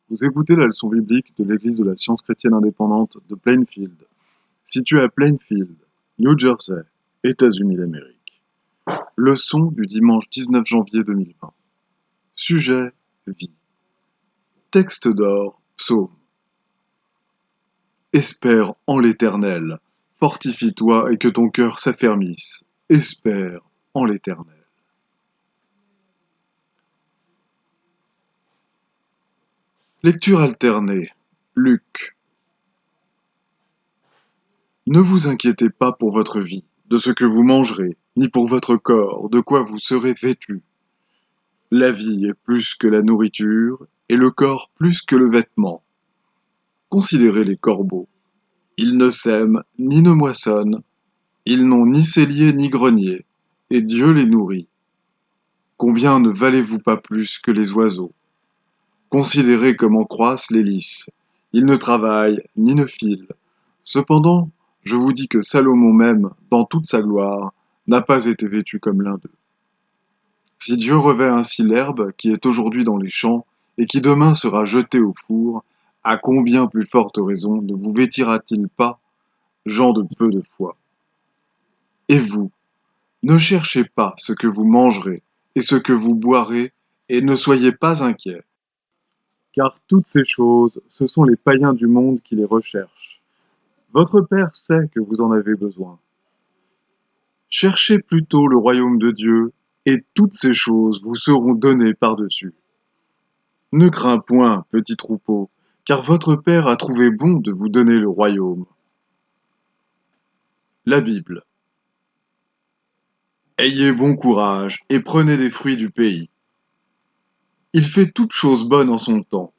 Vous écoutez la leçon biblique de l'Église de la Science chrétienne indépendante de Plainfield, située à Plainfield, New Jersey, États-Unis d'Amérique. Leçon du dimanche 19 janvier 2020. Sujet, vie. Texte d'or, psaume. Espère en l'Éternel, fortifie-toi et que ton cœur s'affermisse. Espère en l'Éternel. Lecture alternée. Luc. Ne vous inquiétez pas pour votre vie, de ce que vous mangerez, ni pour votre corps, de quoi vous serez vêtus. La vie est plus que la nourriture, et le corps plus que le vêtement. Considérez les corbeaux. Ils ne sèment ni ne moissonnent, ils n'ont ni cellier ni grenier, et Dieu les nourrit. Combien ne valez-vous pas plus que les oiseaux? Considérez comment croissent les lys. Ils ne travaillent ni ne filent. Cependant, je vous dis que Salomon même, dans toute sa gloire, n'a pas été vêtu comme l'un d'eux. Si Dieu revêt ainsi l'herbe qui est aujourd'hui dans les champs et qui demain sera jetée au four, à combien plus forte raison ne vous vêtira-t-il pas, gens de peu de foi? Et vous, ne cherchez pas ce que vous mangerez et ce que vous boirez, et ne soyez pas inquiets. Car toutes ces choses, ce sont les païens du monde qui les recherchent. Votre Père sait que vous en avez besoin. Cherchez plutôt le royaume de Dieu, et toutes ces choses vous seront données par-dessus. Ne crains point, petit troupeau, car votre Père a trouvé bon de vous donner le royaume. La Bible. Ayez bon courage et prenez des fruits du pays. Il fait toutes choses bonnes en son temps.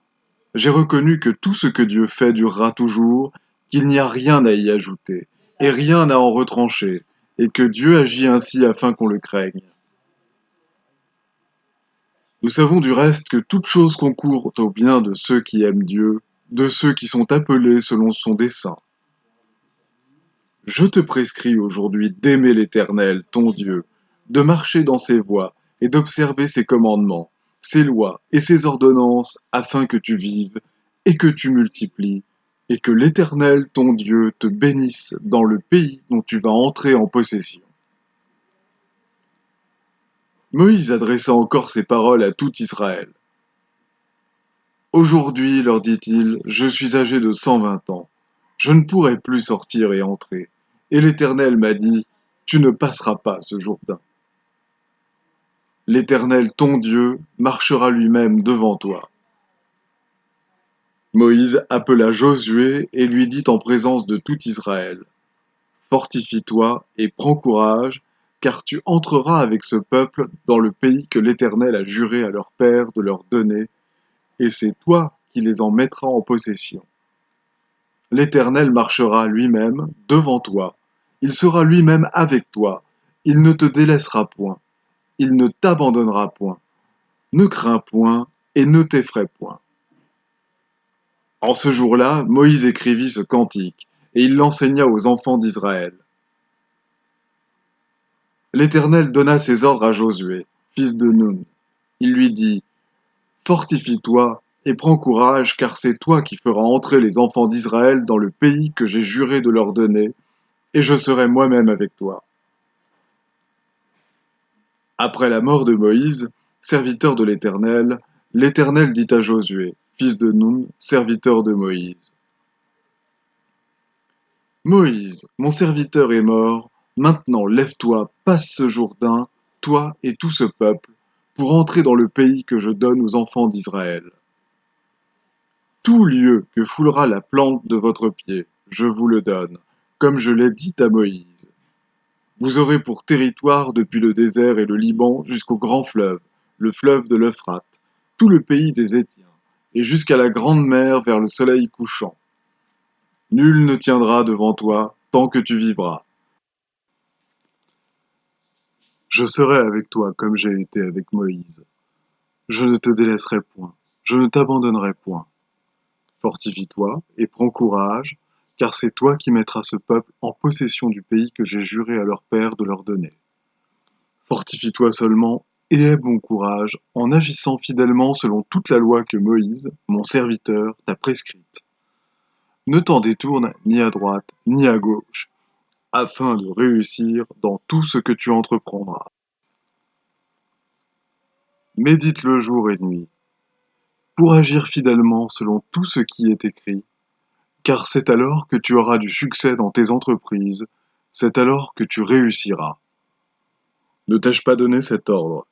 J'ai reconnu que tout ce que Dieu fait durera toujours, qu'il n'y a rien à y ajouter, et rien à en retrancher, et que Dieu agit ainsi afin qu'on le craigne. Nous savons du reste que toute chose concourt au bien de ceux qui aiment Dieu, de ceux qui sont appelés selon son dessein. Je te prescris aujourd'hui d'aimer l'Éternel, ton Dieu, de marcher dans ses voies et d'observer ses commandements, ses lois et ses ordonnances, afin que tu vives et que tu multiplies, et que l'Éternel, ton Dieu, te bénisse dans le pays dont tu vas entrer en possession. Moïse adressa encore ces paroles à tout Israël. Aujourd'hui, leur dit-il, je suis âgé de 120 ans. Je ne pourrai plus sortir et entrer. Et l'Éternel m'a dit, tu ne passeras pas ce Jourdain. L'Éternel, ton Dieu, marchera lui-même devant toi. Moïse appela Josué et lui dit en présence de tout Israël, fortifie-toi et prends courage, car tu entreras avec ce peuple dans le pays que l'Éternel a juré à leur père de leur donner, et c'est toi qui les en mettras en possession. L'Éternel marchera lui-même devant toi, il sera lui-même avec toi, il ne te délaissera point, il ne t'abandonnera point. Ne crains point et ne t'effraie point. En ce jour-là, Moïse écrivit ce cantique, et il l'enseigna aux enfants d'Israël. L'Éternel donna ses ordres à Josué, fils de Nun. Il lui dit, fortifie-toi et prends courage, car c'est toi qui feras entrer les enfants d'Israël dans le pays que j'ai juré de leur donner, et je serai moi-même avec toi. Après la mort de Moïse, serviteur de l'Éternel dit à Josué, fils de Nun, serviteur de Moïse. Moïse, mon serviteur est mort, maintenant lève-toi, passe ce Jourdain, toi et tout ce peuple, pour entrer dans le pays que je donne aux enfants d'Israël. Tout lieu que foulera la plante de votre pied, je vous le donne, comme je l'ai dit à Moïse. Vous aurez pour territoire depuis le désert et le Liban jusqu'au grand fleuve, le fleuve de l'Euphrate, tout le pays des Hétiens, et jusqu'à la grande mer vers le soleil couchant. Nul ne tiendra devant toi tant que tu vivras. Je serai avec toi comme j'ai été avec Moïse. Je ne te délaisserai point, je ne t'abandonnerai point. Fortifie-toi et prends courage, car c'est toi qui mettras ce peuple en possession du pays que j'ai juré à leur père de leur donner. Fortifie-toi seulement et aie bon courage en agissant fidèlement selon toute la loi que Moïse, mon serviteur, t'a prescrite. Ne t'en détourne ni à droite ni à gauche, afin de réussir dans tout ce que tu entreprendras. Médite-le jour et nuit, pour agir fidèlement selon tout ce qui est écrit, car c'est alors que tu auras du succès dans tes entreprises, c'est alors que tu réussiras. Ne t'ai-je pas donné cet ordre?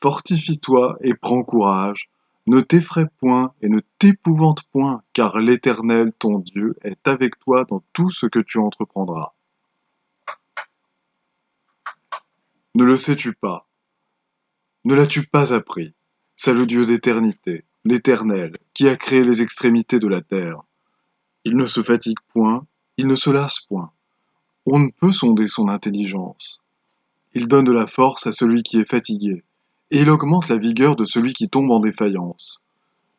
Fortifie-toi et prends courage, ne t'effraie point et ne t'épouvante point, car l'Éternel, ton Dieu, est avec toi dans tout ce que tu entreprendras. Ne le sais-tu pas? Ne l'as-tu pas appris? C'est le Dieu d'éternité, l'Éternel, qui a créé les extrémités de la terre. Il ne se fatigue point, il ne se lasse point. On ne peut sonder son intelligence. Il donne de la force à celui qui est fatigué, et il augmente la vigueur de celui qui tombe en défaillance.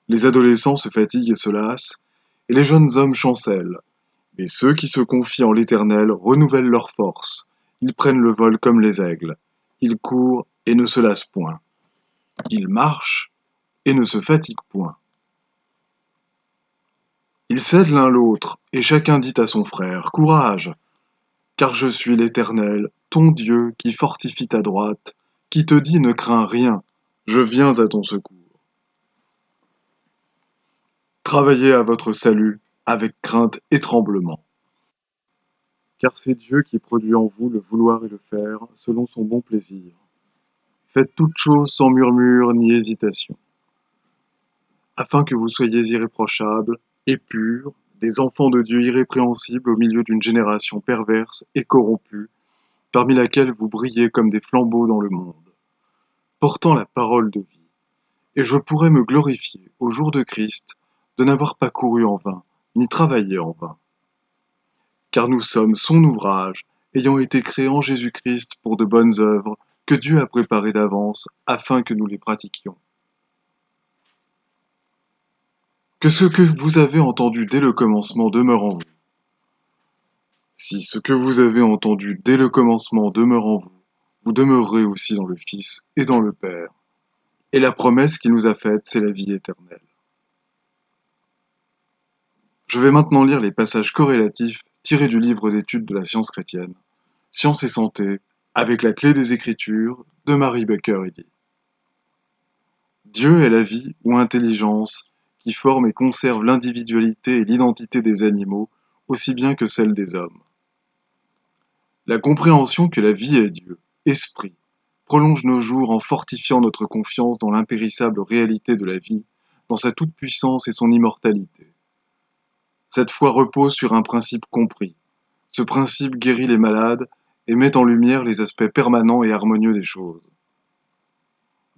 Les adolescents se fatiguent et se lassent, et les jeunes hommes chancellent. Mais ceux qui se confient en l'Éternel renouvellent leur force. Ils prennent le vol comme les aigles. Ils courent et ne se lassent point. Ils marchent et ne se fatiguent point. Ils s'aident l'un l'autre, et chacun dit à son frère, « Courage ! Car je suis l'Éternel, ton Dieu, qui fortifie ta droite, qui te dit, ne crains rien, je viens à ton secours. » Travaillez à votre salut avec crainte et tremblement. Car c'est Dieu qui produit en vous le vouloir et le faire, selon son bon plaisir. Faites toutes choses sans murmure ni hésitation, afin que vous soyez irréprochables et purs, des enfants de Dieu irrépréhensibles au milieu d'une génération perverse et corrompue, parmi laquelle vous brillez comme des flambeaux dans le monde, portant la parole de vie. Et je pourrais me glorifier, au jour de Christ, de n'avoir pas couru en vain, ni travaillé en vain. Car nous sommes son ouvrage, ayant été créés en Jésus-Christ pour de bonnes œuvres, que Dieu a préparées d'avance, afin que nous les pratiquions. Que ce que vous avez entendu dès le commencement demeure en vous. Si ce que vous avez entendu dès le commencement demeure en vous, vous demeurerez aussi dans le Fils et dans le Père. Et la promesse qu'il nous a faite, c'est la vie éternelle. Je vais maintenant lire les passages corrélatifs tirés du livre d'études de la science chrétienne, Science et santé, avec la clé des Écritures de Mary Baker Eddy. Dieu est la vie ou intelligence qui forme et conserve l'individualité et l'identité des animaux aussi bien que celle des hommes. La compréhension que la vie est Dieu, esprit, prolonge nos jours en fortifiant notre confiance dans l'impérissable réalité de la vie, dans sa toute-puissance et son immortalité. Cette foi repose sur un principe compris. Ce principe guérit les malades et met en lumière les aspects permanents et harmonieux des choses.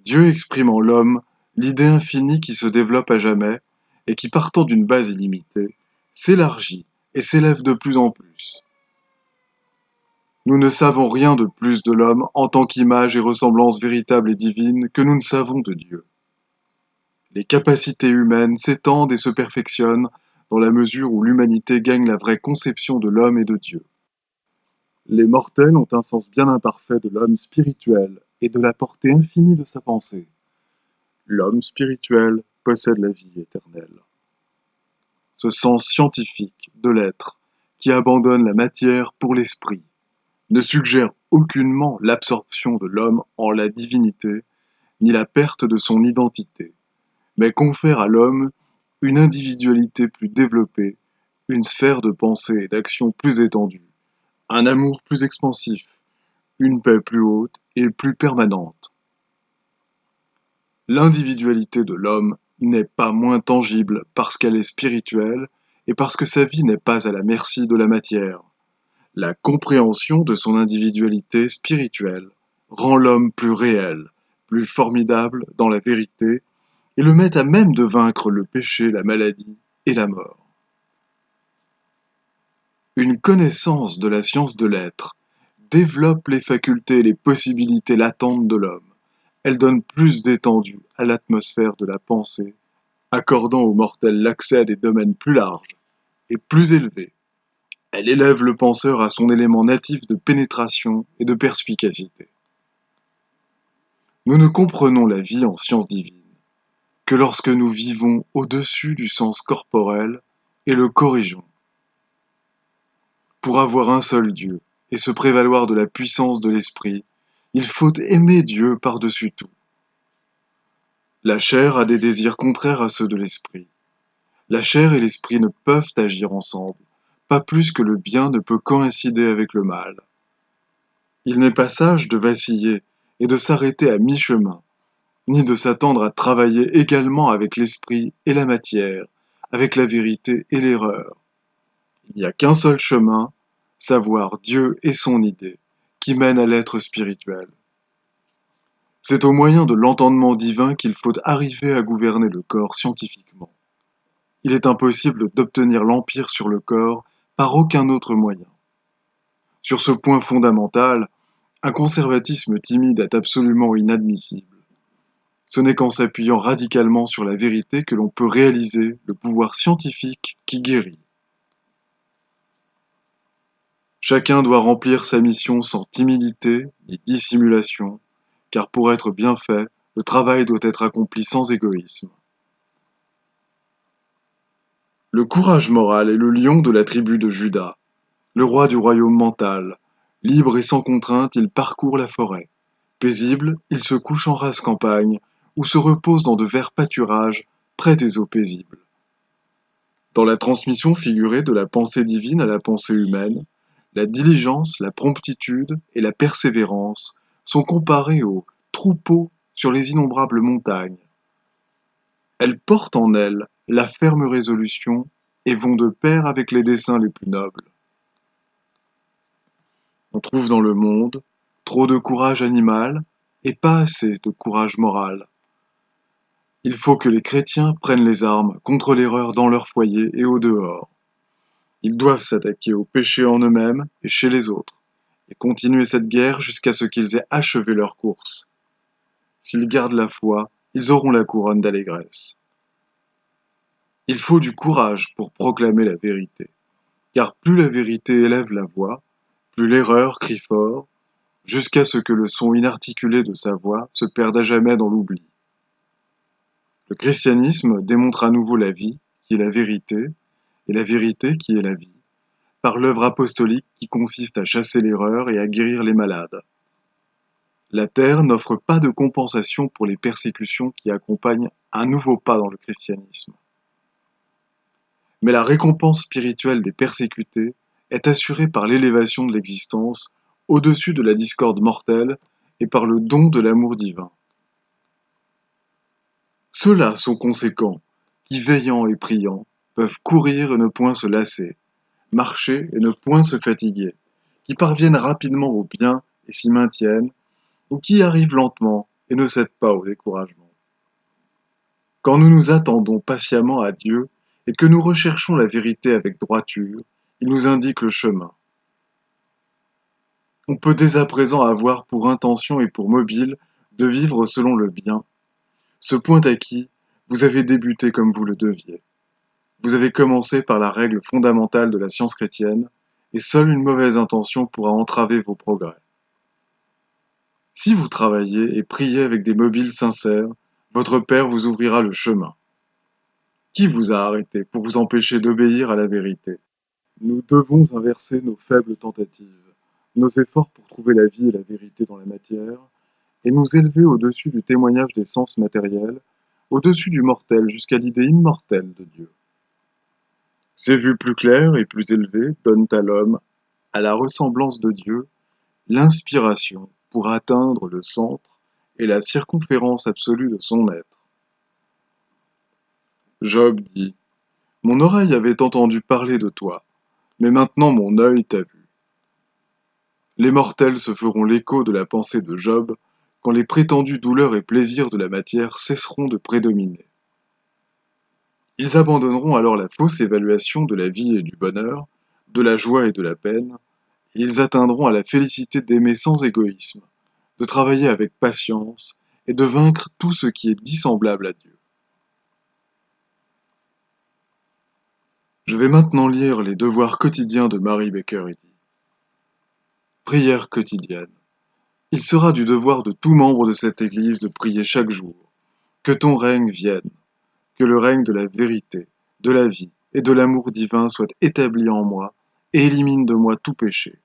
Dieu exprime en l'homme l'idée infinie qui se développe à jamais et qui, partant d'une base illimitée, s'élargit et s'élève de plus en plus. Nous ne savons rien de plus de l'homme en tant qu'image et ressemblance véritable et divine que nous ne savons de Dieu. Les capacités humaines s'étendent et se perfectionnent dans la mesure où l'humanité gagne la vraie conception de l'homme et de Dieu. Les mortels ont un sens bien imparfait de l'homme spirituel et de la portée infinie de sa pensée. L'homme spirituel possède la vie éternelle. Ce sens scientifique de l'être, qui abandonne la matière pour l'esprit, ne suggère aucunement l'absorption de l'homme en la divinité, ni la perte de son identité, mais confère à l'homme une individualité plus développée, une sphère de pensée et d'action plus étendue, un amour plus expansif, une paix plus haute et plus permanente. L'individualité de l'homme n'est pas moins tangible parce qu'elle est spirituelle et parce que sa vie n'est pas à la merci de la matière. La compréhension de son individualité spirituelle rend l'homme plus réel, plus formidable dans la vérité et le met à même de vaincre le péché, la maladie et la mort. Une connaissance de la science de l'être développe les facultés et les possibilités latentes de l'homme. Elle donne plus d'étendue à l'atmosphère de la pensée, accordant aux mortels l'accès à des domaines plus larges et plus élevés. Elle élève le penseur à son élément natif de pénétration et de perspicacité. Nous ne comprenons la vie en science divine que lorsque nous vivons au-dessus du sens corporel et le corrigeons. Pour avoir un seul Dieu et se prévaloir de la puissance de l'esprit, il faut aimer Dieu par-dessus tout. La chair a des désirs contraires à ceux de l'esprit. La chair et l'esprit ne peuvent agir ensemble, pas plus que le bien ne peut coïncider avec le mal. Il n'est pas sage de vaciller et de s'arrêter à mi-chemin, ni de s'attendre à travailler également avec l'esprit et la matière, avec la vérité et l'erreur. Il n'y a qu'un seul chemin, savoir Dieu et son idée, qui mène à l'être spirituel. C'est au moyen de l'entendement divin qu'il faut arriver à gouverner le corps scientifiquement. Il est impossible d'obtenir l'empire sur le corps par aucun autre moyen. Sur ce point fondamental, un conservatisme timide est absolument inadmissible. Ce n'est qu'en s'appuyant radicalement sur la vérité que l'on peut réaliser le pouvoir scientifique qui guérit. Chacun doit remplir sa mission sans timidité ni dissimulation, car pour être bien fait, le travail doit être accompli sans égoïsme. Le courage moral est le lion de la tribu de Juda, le roi du royaume mental. Libre et sans contrainte, il parcourt la forêt. Paisible, il se couche en rase campagne, ou se repose dans de verts pâturages, près des eaux paisibles. Dans la transmission figurée de la pensée divine à la pensée humaine, la diligence, la promptitude et la persévérance sont comparées aux troupeaux sur les innombrables montagnes. Elles portent en elles la ferme résolution et vont de pair avec les desseins les plus nobles. On trouve dans le monde trop de courage animal et pas assez de courage moral. Il faut que les chrétiens prennent les armes contre l'erreur dans leur foyer et au dehors. Ils doivent s'attaquer au péché en eux-mêmes et chez les autres, et continuer cette guerre jusqu'à ce qu'ils aient achevé leur course. S'ils gardent la foi, ils auront la couronne d'allégresse. Il faut du courage pour proclamer la vérité, car plus la vérité élève la voix, plus l'erreur crie fort, jusqu'à ce que le son inarticulé de sa voix se perde à jamais dans l'oubli. Le christianisme démontre à nouveau la vie, qui est la vérité, et la vérité qui est la vie, par l'œuvre apostolique qui consiste à chasser l'erreur et à guérir les malades. La terre n'offre pas de compensation pour les persécutions qui accompagnent un nouveau pas dans le christianisme. Mais la récompense spirituelle des persécutés est assurée par l'élévation de l'existence au-dessus de la discorde mortelle et par le don de l'amour divin. Ceux-là sont conséquents, qui veillant et priant, peuvent courir et ne point se lasser, marcher et ne point se fatiguer, qui parviennent rapidement au bien et s'y maintiennent, ou qui arrivent lentement et ne cèdent pas au découragement. Quand nous nous attendons patiemment à Dieu et que nous recherchons la vérité avec droiture, il nous indique le chemin. On peut dès à présent avoir pour intention et pour mobile de vivre selon le bien. Ce point acquis, vous avez débuté comme vous le deviez. Vous avez commencé par la règle fondamentale de la science chrétienne, et seule une mauvaise intention pourra entraver vos progrès. Si vous travaillez et priez avec des mobiles sincères, votre Père vous ouvrira le chemin. Qui vous a arrêté pour vous empêcher d'obéir à la vérité? Nous devons inverser nos faibles tentatives, nos efforts pour trouver la vie et la vérité dans la matière, et nous élever au-dessus du témoignage des sens matériels, au-dessus du mortel jusqu'à l'idée immortelle de Dieu. Ces vues plus claires et plus élevées donnent à l'homme, à la ressemblance de Dieu, l'inspiration pour atteindre le centre et la circonférence absolue de son être. Job dit : « Mon oreille avait entendu parler de toi, mais maintenant mon œil t'a vu. » Les mortels se feront l'écho de la pensée de Job quand les prétendues douleurs et plaisirs de la matière cesseront de prédominer. Ils abandonneront alors la fausse évaluation de la vie et du bonheur, de la joie et de la peine, et ils atteindront à la félicité d'aimer sans égoïsme, de travailler avec patience et de vaincre tout ce qui est dissemblable à Dieu. Je vais maintenant lire les devoirs quotidiens de Mary Baker Eddy. Prière quotidienne. Il sera du devoir de tout membre de cette Église de prier chaque jour. Que ton règne vienne, que le règne de la vérité, de la vie et de l'amour divin soit établi en moi et élimine de moi tout péché,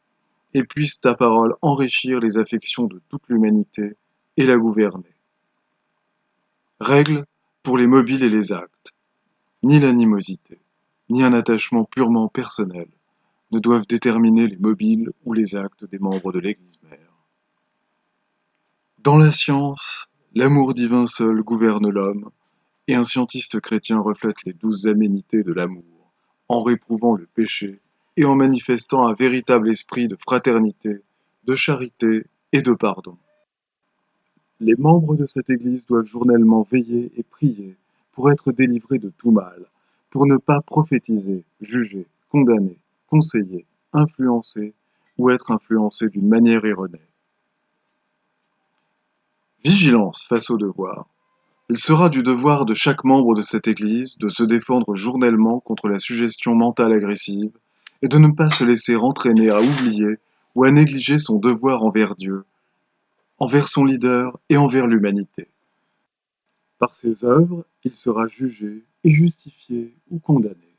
et puisse ta parole enrichir les affections de toute l'humanité et la gouverner. Règle pour les mobiles et les actes. Ni l'animosité, ni un attachement purement personnel ne doivent déterminer les mobiles ou les actes des membres de l'Église mère. Dans la science, l'amour divin seul gouverne l'homme, et un scientiste chrétien reflète les 12 aménités de l'amour, en réprouvant le péché et en manifestant un véritable esprit de fraternité, de charité et de pardon. Les membres de cette Église doivent journellement veiller et prier pour être délivrés de tout mal, pour ne pas prophétiser, juger, condamner, conseiller, influencer ou être influencés d'une manière erronée. Vigilance face au devoir. Il sera du devoir de chaque membre de cette Église de se défendre journellement contre la suggestion mentale agressive et de ne pas se laisser entraîner à oublier ou à négliger son devoir envers Dieu, envers son leader et envers l'humanité. Par ses œuvres, il sera jugé et justifié ou condamné.